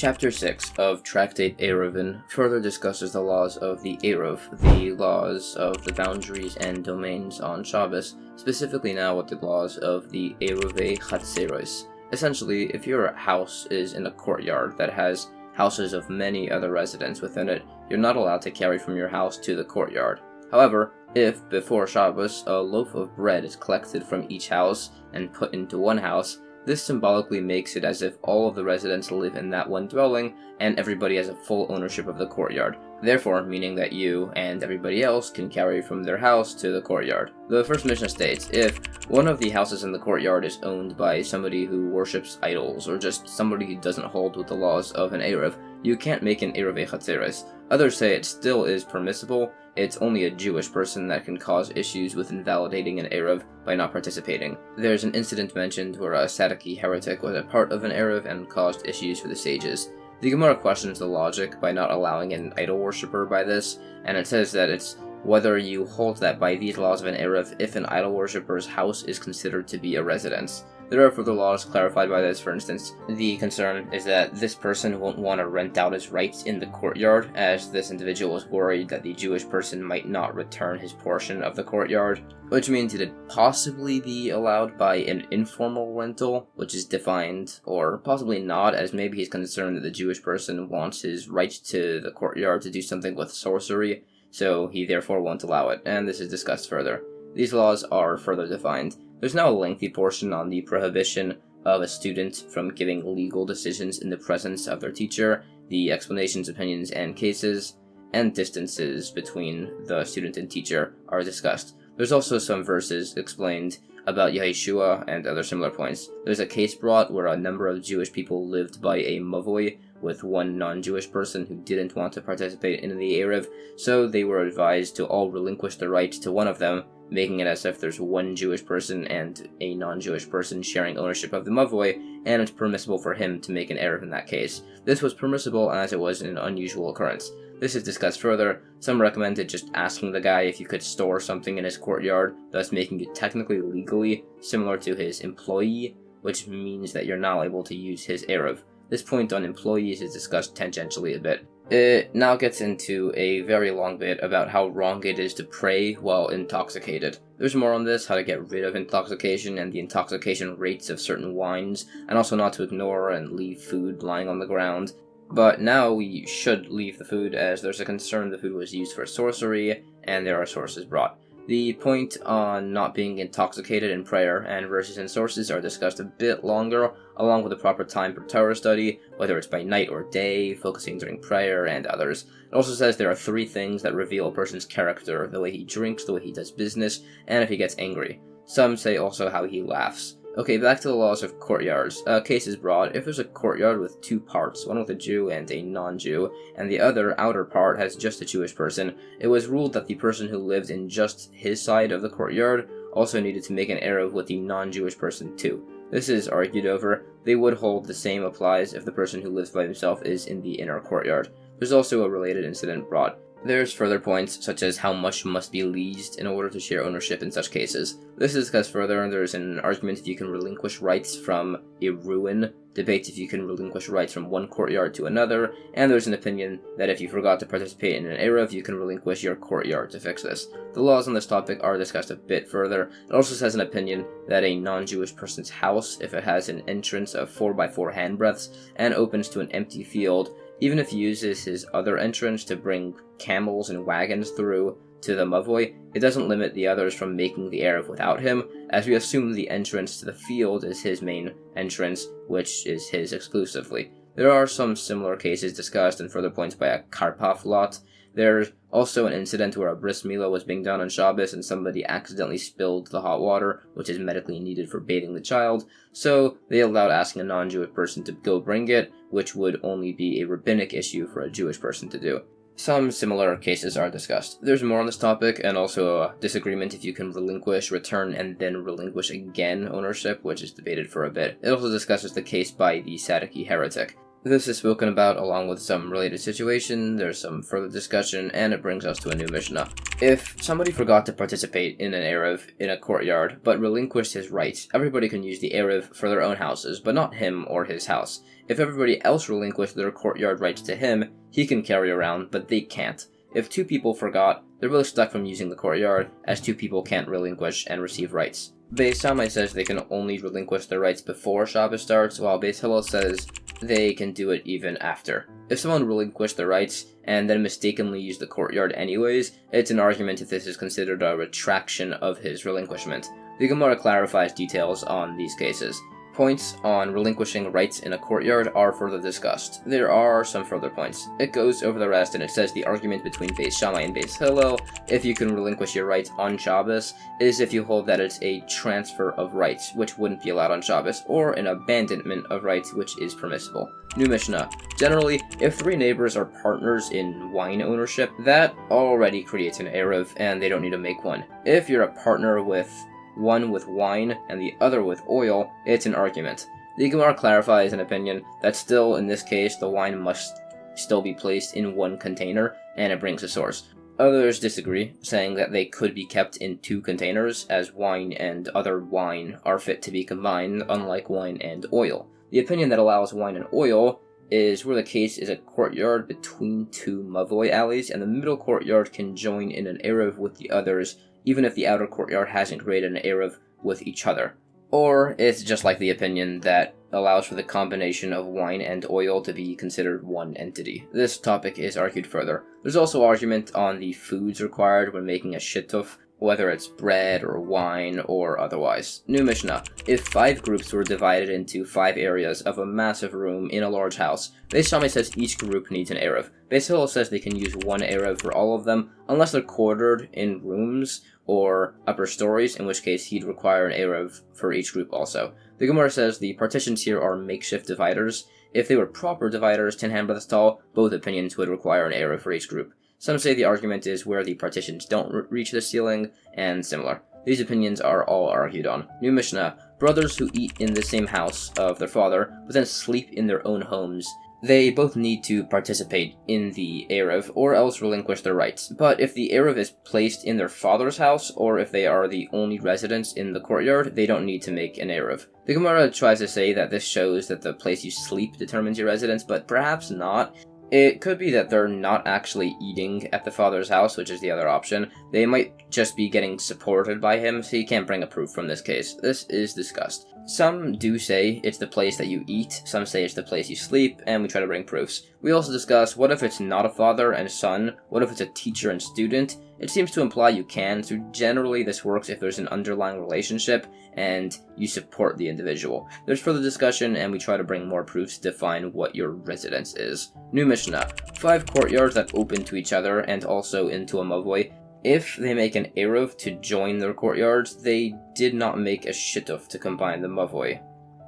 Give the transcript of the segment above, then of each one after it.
Chapter 6 of Tractate Eruvin further discusses the laws of the Eruv, the laws of the boundaries and domains on Shabbos, specifically now with the laws of the Eruv Chatzeros. Essentially, if your house is in a courtyard that has houses of many other residents within it, you're not allowed to carry from your house to the courtyard. However, if before Shabbos a loaf of bread is collected from each house and put into one house, this symbolically makes it as if all of the residents live in that one dwelling, and everybody has a full ownership of the courtyard, therefore meaning that you and everybody else can carry from their house to the courtyard. The first Mishnah states, if one of the houses in the courtyard is owned by somebody who worships idols, or just somebody who doesn't hold with the laws of an Eruv, you can't make an Eruv Chatzeres. Others say it still is permissible, it's only a Jewish person that can cause issues with invalidating an Eruv by not participating. There's an incident mentioned where a Sadducee heretic was a part of an Eruv and caused issues for the sages. The Gemara questions the logic by not allowing an idol worshipper by this, and it says that it's whether you hold that by these laws of an Eruv if an idol worshipper's house is considered to be a residence. There are further laws clarified by this. For instance, the concern is that this person won't want to rent out his rights in the courtyard, as this individual is worried that the Jewish person might not return his portion of the courtyard, which means it'd possibly be allowed by an informal rental, which is defined, or possibly not, as maybe he's concerned that the Jewish person wants his right to the courtyard to do something with sorcery, so he therefore won't allow it, and this is discussed further. These laws are further defined. There's now a lengthy portion on the prohibition of a student from giving legal decisions in the presence of their teacher, the explanations, opinions, and cases, and distances between the student and teacher are discussed. There's also some verses explained about Yeshua and other similar points. There's a case brought where a number of Jewish people lived by a mavoi with one non-Jewish person who didn't want to participate in the Eruv, so they were advised to all relinquish the right to one of them, making it as if there's one Jewish person and a non-Jewish person sharing ownership of the mavoi, and it's permissible for him to make an Eruv in that case. This was permissible as it was an unusual occurrence. This is discussed further. Some recommended just asking the guy if you could store something in his courtyard, thus making it technically legally similar to his employee, which means that you're not able to use his Eruv. This point on employees is discussed tangentially a bit. It now gets into a very long bit about how wrong it is to pray while intoxicated. There's more on this, how to get rid of intoxication and the intoxication rates of certain wines, and also not to ignore and leave food lying on the ground. But now we should leave the food, as there's a concern the food was used for sorcery, and there are sources brought. The point on not being intoxicated in prayer and verses and sources are discussed a bit longer, along with the proper time for Torah study, whether it's by night or day, focusing during prayer, and others. It also says there are 3 things that reveal a person's character: the way he drinks, the way he does business, and if he gets angry. Some say also how he laughs. Okay, back to the laws of courtyards. A case is brought if there's a courtyard with 2 parts, one with a Jew and a non-Jew, and the other outer part has just a Jewish person. It was ruled that the person who lived in just his side of the courtyard also needed to make an Eruv with the non-Jewish person too. This is argued over. They would hold the same applies if the person who lives by himself is in the inner courtyard. There's also a related incident brought. There's further points, such as how much must be leased in order to share ownership in such cases. This is discussed further, and there's an argument if you can relinquish rights from a ruin, debate if you can relinquish rights from one courtyard to another, and there's an opinion that if you forgot to participate in an Eruv, you can relinquish your courtyard to fix this. The laws on this topic are discussed a bit further. It also says an opinion that a non-Jewish person's house, if it has an entrance of 4x4 handbreadths and opens to an empty field, even if he uses his other entrance to bring camels and wagons through to the mavoi, it doesn't limit the others from making the Eruv without him, as we assume the entrance to the field is his main entrance, which is his exclusively. There are some similar cases discussed and further points by a Karpov lot. There's also an incident where a bris milah was being done on Shabbos and somebody accidentally spilled the hot water, which is medically needed for bathing the child, so they allowed asking a non-Jewish person to go bring it, which would only be a rabbinic issue for a Jewish person to do. Some similar cases are discussed. There's more on this topic, and also a disagreement if you can relinquish, return, and then relinquish again ownership, which is debated for a bit. It also discusses the case by the Sadducee heretic. This is spoken about along with some related situation, there's some further discussion, and it brings us to a new Mishnah. If somebody forgot to participate in an Eruv in a courtyard, but relinquished his rights, everybody can use the Eruv for their own houses, but not him or his house. If everybody else relinquished their courtyard rights to him, he can carry around, but they can't. If 2 people forgot, they're both stuck from using the courtyard, as 2 people can't relinquish and receive rights. Beis Shammai says they can only relinquish their rights before Shabbos starts, while Beis Hillel says they can do it even after. If someone relinquished their rights and then mistakenly used the courtyard anyways, it's an argument if this is considered a retraction of his relinquishment. The Gemara clarifies details on these cases. Points on relinquishing rights in a courtyard are further discussed. There are some further points. It goes over the rest and it says the argument between Beis Shammai and Beis Hillel, if you can relinquish your rights on Shabbos, is if you hold that it's a transfer of rights, which wouldn't be allowed on Shabbos, or an abandonment of rights, which is permissible. New Mishnah. Generally, if 3 neighbors are partners in wine ownership, that already creates an Eruv, and they don't need to make one. If you're a partner with one with wine and the other with oil, it's an argument. The Gemara clarifies an opinion that still, in this case, the wine must still be placed in one container, and it brings a source. Others disagree, saying that they could be kept in 2 containers, as wine and other wine are fit to be combined, unlike wine and oil. The opinion that allows wine and oil is where the case is a courtyard between 2 mavoi alleys, and the middle courtyard can join in an Eruv with the others, even if the outer courtyard hasn't created an Eruv with each other. Or it's just like the opinion that allows for the combination of wine and oil to be considered one entity. This topic is argued further. There's also argument on the foods required when making a shittuf, whether it's bread or wine or otherwise. New Mishnah. If 5 groups were divided into 5 areas of a massive room in a large house, Beis Shammai says each group needs an Eruv. Beis Hillel says they can use 1 Eruv for all of them, unless they're quartered in rooms or upper stories, in which case he'd require an Eruv for each group also. The Gemara says the partitions here are makeshift dividers. If they were proper dividers 10 handbreadths tall, both opinions would require an Eruv for each group. Some say the argument is where the partitions don't reach the ceiling, and similar. These opinions are all argued on. New Mishnah. Brothers who eat in the same house of their father, but then sleep in their own homes, they both need to participate in the Eruv, or else relinquish their rights. But if the Eruv is placed in their father's house, or if they are the only residents in the courtyard, they don't need to make an Eruv. The Gemara tries to say that this shows that the place you sleep determines your residence, but perhaps not. It could be that they're not actually eating at the father's house, which is the other option. They might just be getting supported by him, so you can't bring a proof from this case. This is discussed. Some do say it's the place that you eat, some say it's the place you sleep, and we try to bring proofs. We also discuss what if it's not a father and son, what if it's a teacher and student. It seems to imply you can, so generally this works if there's an underlying relationship and you support the individual. There's further discussion and we try to bring more proofs to define what your residence is. New Mishnah. 5 courtyards that open to each other and also into a mavoi. If they make an Eruv to join their courtyards, they did not make a shittuf to combine the mavoi.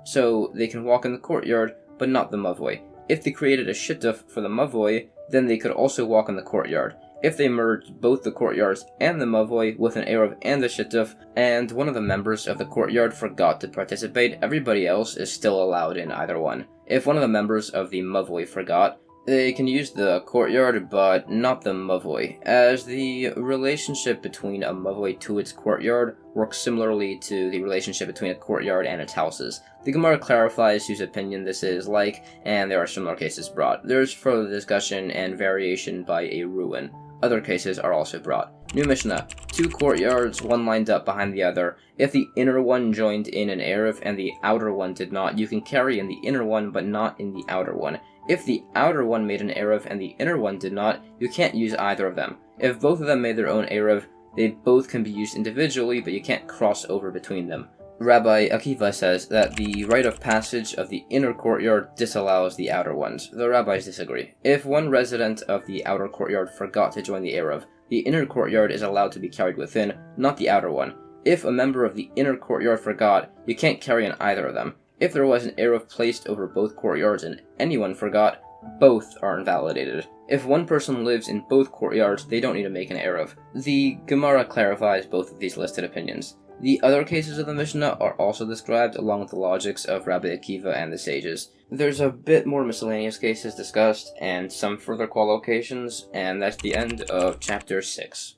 So they can walk in the courtyard, but not the mavoi. If they created a shittuf for the mavoi, then they could also walk in the courtyard. If they merged both the courtyards and the mavoi with an Eruv and the shittuf, and one of the members of the courtyard forgot to participate, everybody else is still allowed in either one. If one of the members of the mavoi forgot, they can use the courtyard, but not the mavoi, as the relationship between a mavoi to its courtyard works similarly to the relationship between a courtyard and its houses. The Gemara clarifies whose opinion this is like, and there are similar cases brought. There's further discussion and variation by Eruvin. Other cases are also brought. New Mishnah. 2 courtyards, one lined up behind the other. If the inner one joined in an Eruv and the outer one did not, you can carry in the inner one but not in the outer one. If the outer one made an Eruv and the inner one did not, you can't use either of them. If both of them made their own Eruv, they both can be used individually, but you can't cross over between them. Rabbi Akiva says that the rite of passage of the inner courtyard disallows the outer ones. The rabbis disagree. If one resident of the outer courtyard forgot to join the Eruv, the inner courtyard is allowed to be carried within, not the outer one. If a member of the inner courtyard forgot, you can't carry in either of them. If there was an Eruv placed over both courtyards and anyone forgot, both are invalidated. If one person lives in both courtyards, they don't need to make an Eruv. The Gemara clarifies both of these listed opinions. The other cases of the Mishnah are also described along with the logics of Rabbi Akiva and the sages. There's a bit more miscellaneous cases discussed and some further qualifications, and that's the end of chapter 6.